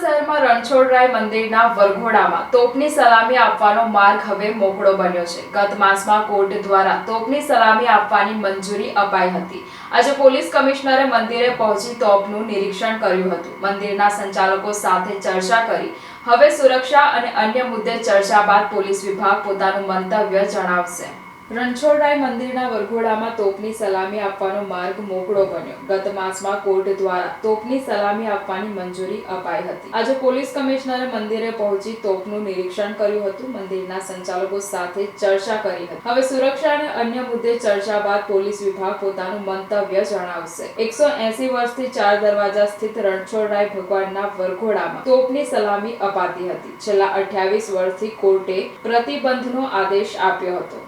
શહેરમાં રણછોડરાય મંદિરના વરઘોડામાં તોપની સલામી આપવાનો માર્ગ હવે મોકળો બન્યો છે। ગત માસમાં કોર્ટ દ્વારા તોપની સલામી આપવાની મંજૂરી અપાઈ હતી। આજે પોલીસ કમિશનરે મંદિરે પહોંચી તોપનું નિરીક્ષણ કર્યું હતું। મંદિરના સંચાલકો સાથે ચર્ચા કરી હવે સુરક્ષા અને અન્ય મુદ્દે ચર્ચા બાદ પોલીસ વિભાગ પોતાનું મંતવ્ય જણાવશે। રણછોડરાય મંદિરના વરઘોડામાં તોપની સલામી આપવાનો માર્ગ મોકળો બન્યો। ગત માસમાં કોર્ટ દ્વારા તોપની સલામી આપવાની મંજૂરી અપાઈ હતી। આજે પોલીસ કમિશનરે મંદિરે પહોંચી તોપનું નિરીક્ષણ કર્યું હતું। મંદિરના સંચાલકો સાથે ચર્ચા કરી હતી। હવે સુરક્ષા અને અન્ય મુદ્દે ચર્ચા બાદ પોલીસ વિભાગ પોતાનું મંતવ્ય જણાવશે। 180 વર્ષથી ચાર દરવાજા સ્થિત રણછોડરાય ભગવાનના વરઘોડામાં તોપની સલામી અપાતી હતી। છેલ્લા 28 વર્ષથી કોર્ટે પ્રતિબંધનો આદેશ આપ્યો હતો।